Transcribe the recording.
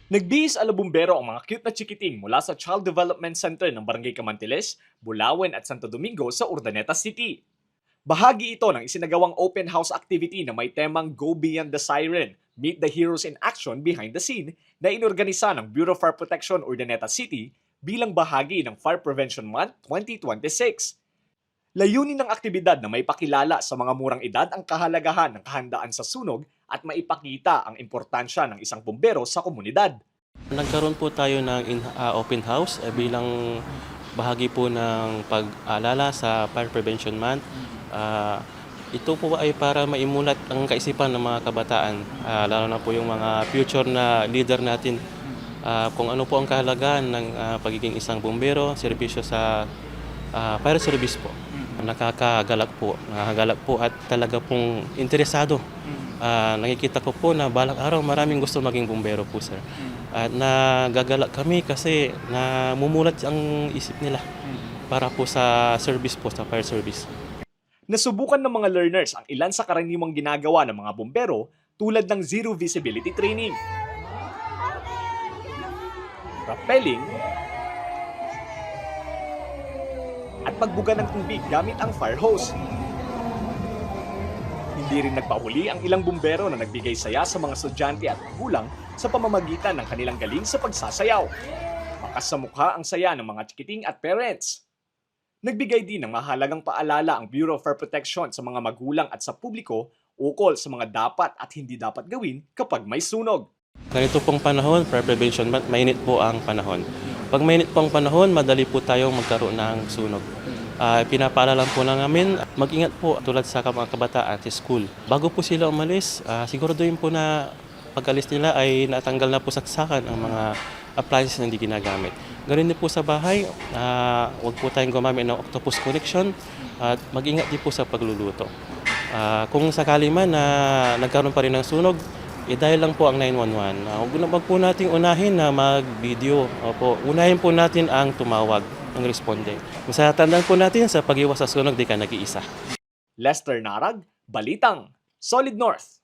Nagbihis ala bumbero ang mga cute na chikiting mula sa Child Development Center ng Barangay Camantiles, Bulawen at Santo Domingo sa Urdaneta City. Bahagi ito ng isinagawang open house activity na may temang Go Beyond the Siren, Meet the Heroes in Action Behind the Scene na inorganisa ng Bureau of Fire Protection Urdaneta City bilang bahagi ng Fire Prevention Month 2026. Layunin ng aktibidad na may pakilala sa mga murang edad ang kahalagahan ng kahandaan sa sunog at maipakita ang importansya ng isang bumbero sa komunidad. Nagkaroon po tayo ng open house bilang bahagi po ng pag-aalala sa Fire Prevention Month. Ito po ay para maimulat ang kaisipan ng mga kabataan, lalo na po yung mga future na leader natin, kung ano po ang kahalagahan ng pagiging isang bumbero, serbisyo sa fire service po. Nakakagalak po at talaga pong interesado. Nakikita ko po na balang araw maraming gusto maging bumbero po, sir. At nagagalak kami kasi namumulat ang isip nila para po sa service po, sa fire service. Nasubukan ng mga learners ang ilan sa karaniwang ginagawa ng mga bumbero tulad ng zero visibility training, rappelling, at pagbuga ng tubig gamit ang fire hose. Hindi rin nagpahuli ang ilang bumbero na nagbigay saya sa mga estudyante at magulang sa pamamagitan ng kanilang galing sa pagsasayaw. Bakas sa mukha ang saya ng mga chikiting at parents. Nagbigay din ng mahalagang paalala ang Bureau of Fire Protection sa mga magulang at sa publiko ukol sa mga dapat at hindi dapat gawin kapag may sunog. Ganito pong panahon, Fire Prevention Month, mainit po ang panahon. Pag mainit po ang panahon, madali po tayong magkaroon ng sunog. Pinapaalala po namin, mag-ingat po tulad sa mga kabataan sa school. Bago po sila umalis, siguraduhin po na pag-alis nila ay natanggal na po saksakan ang mga appliances na hindi ginagamit. Ganoon din po sa bahay, huwag po tayong gumamit ng octopus connection at mag-ingat din po sa pagluluto. Kung sakali man na nagkaroon pa rin ng sunog, i-dial lang po ang 911. Huwag po natin unahin na mag-video. Unahin po natin ang tumawag ng responde. Sa tandaan po natin sa pag-iwas sa sunog, di ka nag-iisa. Lester Narag, Balitang, Solid North.